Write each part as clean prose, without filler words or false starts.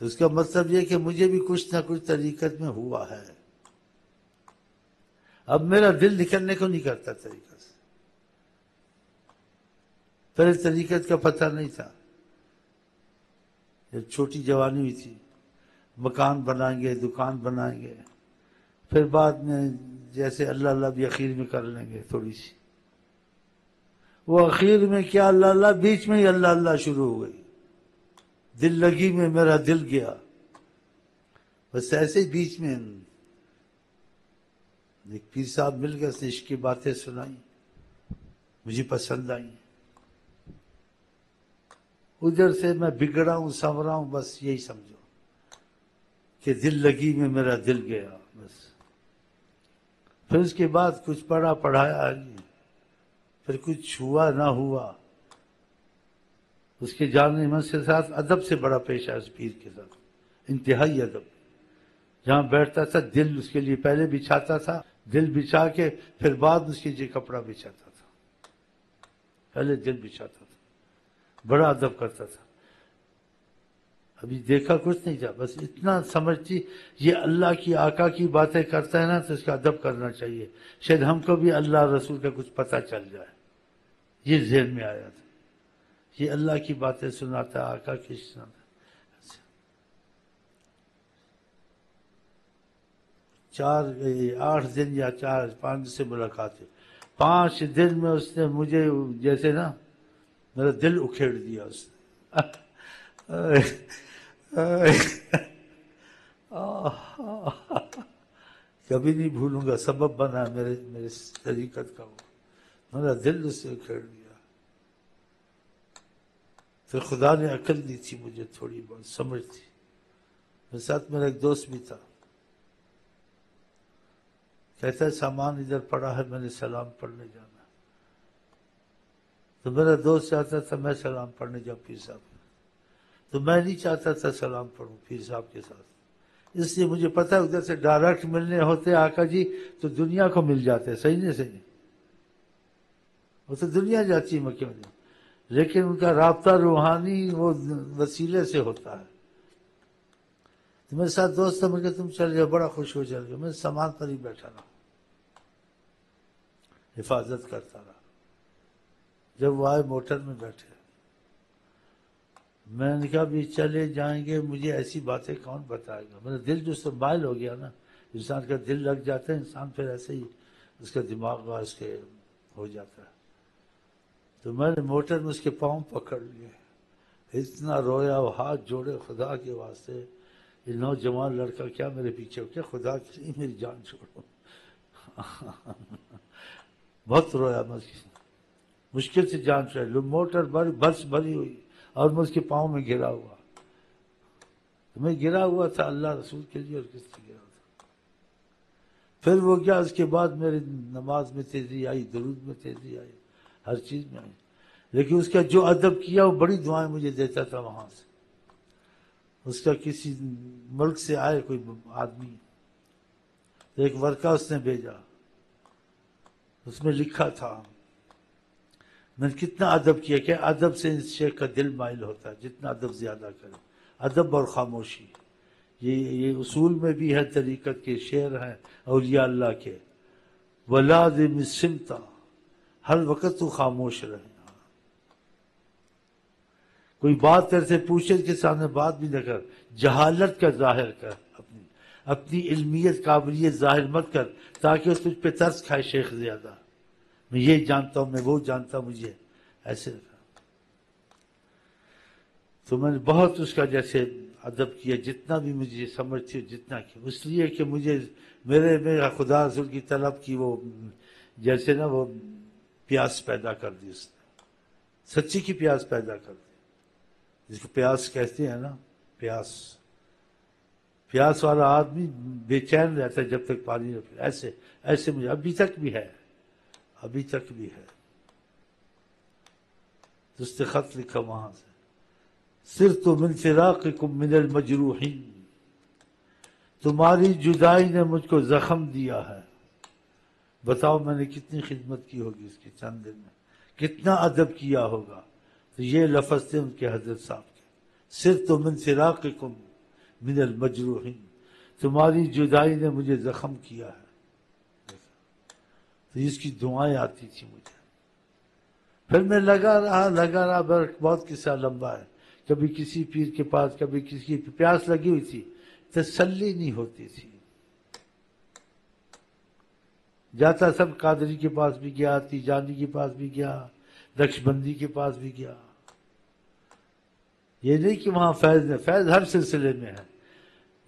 تو اس کا مطلب یہ کہ مجھے بھی کچھ نہ کچھ طریقت میں ہوا ہے. اب میرا دل نکلنے کو نہیں کرتا طریقت سے. پہلے طریقت کا پتہ نہیں تھا. جب چھوٹی جوانی ہوئی تھی، مکان بنائیں گے، دکان بنائیں گے، پھر بعد میں جیسے اللہ اللہ بھی اخیر میں کر لیں گے تھوڑی سی. وہ اخیر میں کیا اللہ اللہ، بیچ میں ہی اللہ اللہ شروع ہو گئی. دل لگی میں میرا دل گیا. بس ایسے ہی بیچ میں ایک پیر صاحب مل گئے، اس نے عشق کی باتیں سنائی، مجھے پسند آئی. ادھر سے میں بگڑا ہوں، سنورا ہوں، بس یہی سمجھو کہ دل لگی میں میرا دل گیا. بس پھر اس کے بعد کچھ پڑھا پڑھایا آگے، پھر کچھ ہوا نہ ہوا. اس کے جاننے من کے ساتھ ادب سے بڑا پیش ہے، اس پیر کے ساتھ انتہائی ادب. جہاں بیٹھتا تھا دل اس کے لیے پہلے بچھاتا تھا، دل بچھا کے پھر بعد اس کے لیے کپڑا بچھاتا تھا. پہلے دل بچھاتا تھا، بڑا ادب کرتا تھا. ابھی دیکھا کچھ نہیں تھا، بس اتنا سمجھتی یہ اللہ کی آقا کی باتیں کرتا ہے نا تو اس کا ادب کرنا چاہیے. شاید ہم کو بھی اللہ رسول کا کچھ پتہ چل جائے. یہ ذہن میں آیا تھا، یہ اللہ کی باتیں سناتا ہے، آقا کی سناتا. 8 دن یا 5 سے ملاقات ہے. 5 دن میں اس نے مجھے جیسے نا میرا دل اکھیڑ دیا اس نے. کبھی نہیں بھولوں گا، سبب بنا میرے طریقت کا. وہ میرا دل اس سے اکھیڑ دیا. پھر خدا نے عقل دی تھی مجھے، تھوڑی بہت سمجھ تھی. میرے ساتھ میرا ایک دوست بھی تھا، کہتا ہے سامان ادھر پڑا ہے، میں نے سلام پڑھنے جانا. تو میرا دوست چاہتا تھا میں سلام پڑھنے جاؤں پیر صاحب، تو میں نہیں چاہتا تھا سلام پڑھوں پیر صاحب کے ساتھ. اس لیے مجھے پتا ہے ادھر سے ڈائریکٹ ملنے ہوتے آقا جی تو دنیا کو مل جاتے. صحیح نہیں صحیح؟ وہ تو دنیا جاتی ہے مکہ میں، لیکن ان کا رابطہ روحانی وہ وسیلے سے ہوتا ہے. تو میرے ساتھ دوست تھا، میں کہ تم چل جاؤ، بڑا خوش ہو چل گیا. میں سامان پر ہی بیٹھا رہا، حفاظت کرتا رہا. جب وہ آئے موٹر میں بیٹھے، میں نے کہا بھی چلے جائیں گے، مجھے ایسی باتیں کون بتائے گا. میرا دل جو سے مائل ہو گیا نا، انسان کا دل لگ جاتا ہے، انسان پھر ایسے ہی اس کا دماغ اس کے ہو جاتا ہے. تو میں نے موٹر میں اس کے پاؤں پکڑ لیے، اتنا رویا، وہ ہاتھ جوڑے خدا کے واسطے، یہ نوجوان لڑکا کیا میرے پیچھے ہو کیا، خدا کے لیے میری جان چھوڑو. بہت رویا میں، مشکل سے جان چھوڑی. موٹر برس بھری ہوئی اور میں اس کے پاؤں میں گرا ہوا. تو میں گرا ہوا تھا اللہ رسول کے لیے، اور کس سے گرا تھا. پھر وہ کیا، اس کے بعد میری نماز میں تیزی آئی، درود میں تیزی آئی، ہر چیز میں آئی. لیکن اس کا جو ادب کیا، وہ بڑی دعائیں مجھے دیتا تھا وہاں سے. اس کا کسی ملک سے آئے کوئی آدمی، تو ایک ورقہ اس نے بھیجا، اس میں لکھا تھا. میں نے کتنا ادب کیا کہ ادب سے اس شیخ کا دل مائل ہوتا ہے، جتنا ادب زیادہ کرے. ادب اور خاموشی، یہ اصول میں بھی ہے، طریقت کے شعر ہیں اولیاء اللہ کے. وَلَازِمِ الصِّمْتَ، ہر وقت تو خاموش رہے. کوئی بات تیرے سے پوچھے کے سامنے بات بھی نہ کر، جہالت کا ظاہر کر، اپنی علمیت قابلیت ظاہر مت کر، تاکہ اس تجھ پہ ترس کھائے شیخ زیادہ. میں یہ جانتا ہوں، میں وہ جانتا ہوں، مجھے ایسے رکھا. تو میں نے بہت اس کا جیسے ادب کیا، جتنا بھی مجھے سمجھ تھی جتنا کیا. اس لیے کہ مجھے میرا خدا رسول کی طلب کی وہ جیسے نا وہ پیاس پیدا کر دی اس نے، سچی کی پیاس پیدا کر دی، جس کو پیاس کہتے ہیں نا. پیاس والا آدمی بے چین رہتا ہے جب تک پانی نہ پیے. ایسے مجھے ابھی تک بھی ہے. تو اس نے خط لکھا وہاں سے، صرت من فراقکم من المجروحین، تمہاری جدائی نے مجھ کو زخم دیا ہے. بتاؤ میں نے کتنی خدمت کی ہوگی اس کی چند دن میں، کتنا ادب کیا ہوگا. تو یہ لفظ تھے ان کے حضرت صاحب کے، صرت من فراقکم من المجروحین، تمہاری جدائی نے مجھے زخم کیا ہے. تو اس کی دعائیں آتی تھی مجھے. پھر میں لگا رہا، بہت قصہ لمبا ہے. کبھی کسی پیر کے پاس، کبھی کسی کی پیاس لگی ہوئی تھی، تسلی نہیں ہوتی تھی. جاتا سب قادری کے پاس بھی گیا، تیجانی کے پاس بھی گیا، نقشبندی کے پاس بھی گیا. یہ نہیں کہ وہاں فیض ہے، فیض ہر سلسلے میں ہے،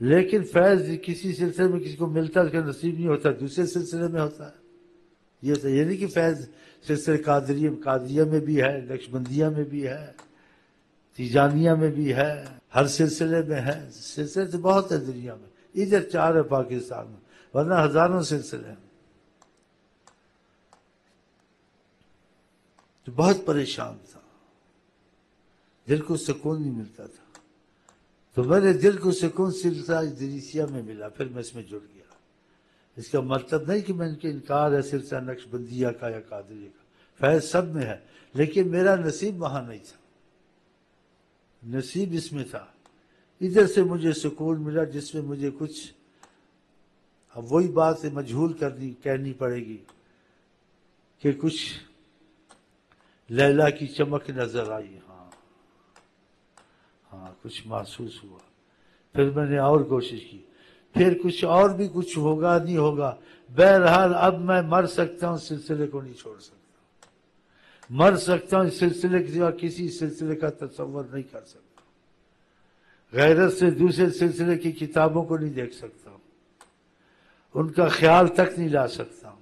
لیکن فیض کسی سلسلے میں کسی کو ملتا ہے، اس کا نصیب نہیں ہوتا، دوسرے سلسلے میں ہوتا ہے. یہ نہیں کہ فیض سلسلے قادریہ میں بھی ہے، نقشبندیہ میں بھی ہے، تیجانیہ میں بھی ہے، ہر سلسلے میں ہے. سلسلے تو بہت ہے دنیا میں، ادھر 4 ہے پاکستان میں، ورنہ ہزاروں سلسلے ہیں. تو بہت پریشان تھا، دل کو سکون نہیں ملتا تھا. تو میرے دل کو سکون سلسلہ ادریسیہ میں ملا، پھر میں اس میں جڑ گیا. اس کا مطلب نہیں کہ میں ان کے انکار ہے سلسلہ نقشبندیہ کا یا قادریہ کا، فیض سب میں ہے، لیکن میرا نصیب وہاں نہیں تھا، نصیب اس میں تھا. ادھر سے مجھے سکون ملا جس میں مجھے کچھ، اب وہی بات مجہول کہنی پڑے گی کہ کچھ لیلا کی چمک نظر آئی. ہاں کچھ محسوس ہوا. پھر میں نے اور کوشش کی، پھر کچھ اور بھی کچھ ہوگا نہیں ہوگا. بہرحال اب میں مر سکتا ہوں، سلسلے کو نہیں چھوڑ سکتا. مر سکتا ہوں، اس سلسلے کے سوا کسی سلسلے کا تصور نہیں کر سکتا. غیرت سے دوسرے سلسلے کی کتابوں کو نہیں دیکھ سکتا ہوں، ان کا خیال تک نہیں لا سکتا ہوں.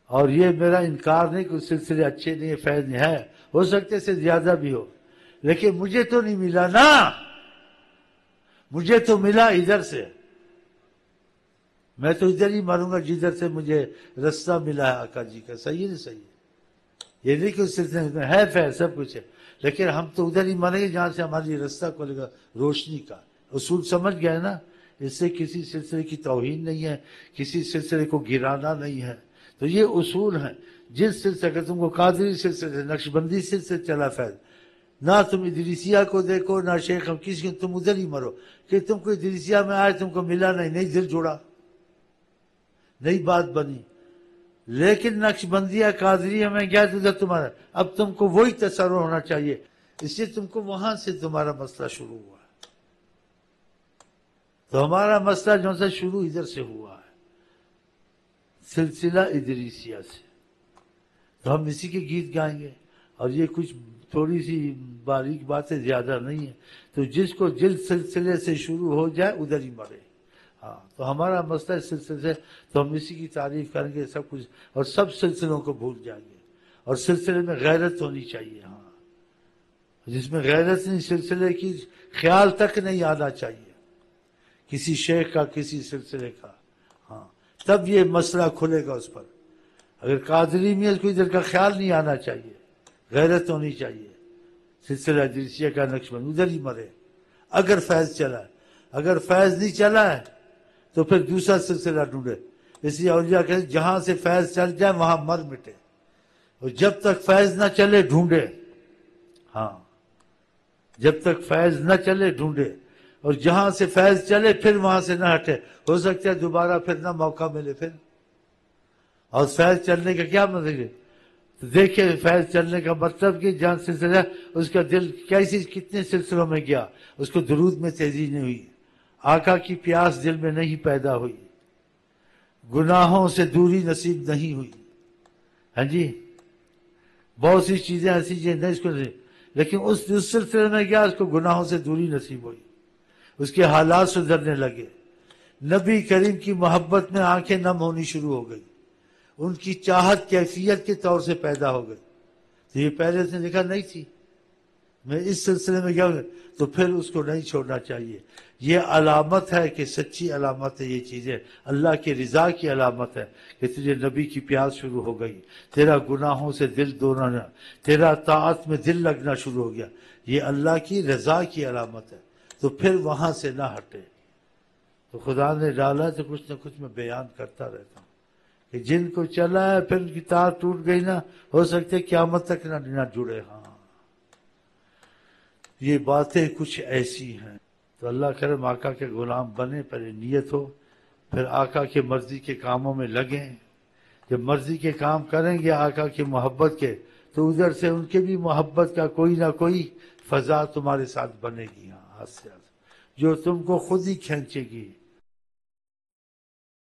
اور یہ میرا انکار نہیں کہ سلسلے اچھے نہیں، فیض نہیں ہے، ہو سکتے سے زیادہ بھی ہو، لیکن مجھے تو نہیں ملا نا. مجھے تو ملا ادھر سے، میں تو ادھر ہی مروں گا جدھر سے مجھے رستہ ملا ہے آقا جی کا. صحیح نہیں صحیح؟ یہ نہیں کہ اس سلسلے میں ہے فیض سب کچھ ہے، لیکن ہم تو ادھر ہی مریں گے جہاں سے ہماری رستہ کھلے گا روشنی کا. اصول سمجھ گئے نا؟ اس سے کسی سلسلے کی توہین نہیں ہے، کسی سلسلے کو گرانا نہیں ہے. تو یہ اصول ہیں. جس سلسلے اگر تم کو قادری سلسلے سے، نقشبندی سلسلے چلا فیض، نہ تم ادریسیہ کو دیکھو نہ شیخ کسی کو، تم ادھر ہی مرو کہ تم کو ادریسیہ میں آئے تم کو ملا نہیں دل جوڑا، نئی بات بنی. لیکن نقشبندیہ قادریہ میں گیا تو ادھر تمہارا، اب تم کو وہی تصور ہونا چاہیے. اس لیے تم کو وہاں سے تمہارا مسئلہ شروع ہوا ہے. تو ہمارا مسئلہ جو سے شروع ادھر سے ہوا ہے، سلسلہ ادریسیہ سے. تو ہم اسی کے گیت گائیں گے، اور یہ کچھ تھوڑی سی باریک باتیں زیادہ نہیں ہیں. تو جس کو جس سلسلے سے شروع ہو جائے ادھر ہی مرے. ہاں تو ہمارا مسئلہ اس سلسلے سے، تو ہم اسی کی تعریف کریں گے سب کچھ، اور سب سلسلوں کو بھول جائیں گے. اور سلسلے میں غیرت ہونی چاہیے. ہاں جس میں غیرت نہیں، سلسلے کی خیال تک نہیں آنا چاہیے کسی شیخ کا، کسی سلسلے کا. ہاں تب یہ مسئلہ کھلے گا اس پر. اگر قادری میں اس کو ادھر کا خیال نہیں آنا چاہیے، غیرت ہونی چاہیے. سلسلہ ادریسیہ کا نقشبند ادھر ہی مرے اگر فیض چلا ہے. اگر فیض نہیں چلا ہے تو پھر دوسرا سلسلہ ڈھونڈے. اس لیے اولیاء کہتے ہیں جہاں سے فیض چل جائے وہاں مر مٹے، اور جب تک فیض نہ چلے ڈھونڈے. ہاں جب تک فیض نہ چلے ڈھونڈے، اور جہاں سے فیض چلے پھر وہاں سے نہ ہٹے. ہو سکتا ہے دوبارہ پھر نہ موقع ملے پھر. اور فیض چلنے کا کیا مطلب ہے؟ تو دیکھیں فیض چلنے کا مطلب کہ جہاں سلسلہ اس کا دل کتنے سلسلوں میں گیا، اس کو درود میں تیزی نہیں ہوئی، آقا کی پیاس دل میں نہیں پیدا ہوئی، گناہوں سے دوری نصیب نہیں ہوئی. ہاں جی بہت سی چیزیں ایسی چیزیں نہیں اس کو نہیں، لیکن اس سلسلے میں گیا، اس کو گناہوں سے دوری نصیب ہوئی، اس کے حالات سدھرنے لگے. نبی کریم کی محبت میں آنکھیں نم ہونی شروع ہو گئی، ان کی چاہت کیفیت کے طور سے پیدا ہو گئی. تو یہ پہلے سے دیکھا نہیں تھی. میں اس سلسلے میں گیا تو پھر اس کو نہیں چھوڑنا چاہیے. یہ علامت ہے کہ سچی علامت ہے. یہ چیزیں اللہ کی رضا کی علامت ہے کہ تجھے نبی کی پیاس شروع ہو گئی، تیرا گناہوں سے دل دوڑنا، تیرا طاعت میں دل لگنا شروع ہو گیا. یہ اللہ کی رضا کی علامت ہے. تو پھر وہاں سے نہ ہٹے. تو خدا نے ڈالا تو کچھ نہ کچھ میں بیان کرتا رہتا ہوں کہ جن کو چلا ہے پھر ان کی تار ٹوٹ گئی نا، ہو سکتے قیامت تک نہ جڑے. ہاں یہ باتیں کچھ ایسی ہیں. تو اللہ کرم آقا کے غلام بنے، پہلے نیت ہو، پھر آقا کے مرضی کے کاموں میں لگیں. جب مرضی کے کام کریں گے آقا کی محبت کے، تو ادھر سے ان کے بھی محبت کا کوئی نہ کوئی فضا تمہارے ساتھ بنے گی، ہاتھ سے ہاتھ، جو تم کو خود ہی کھینچے گی.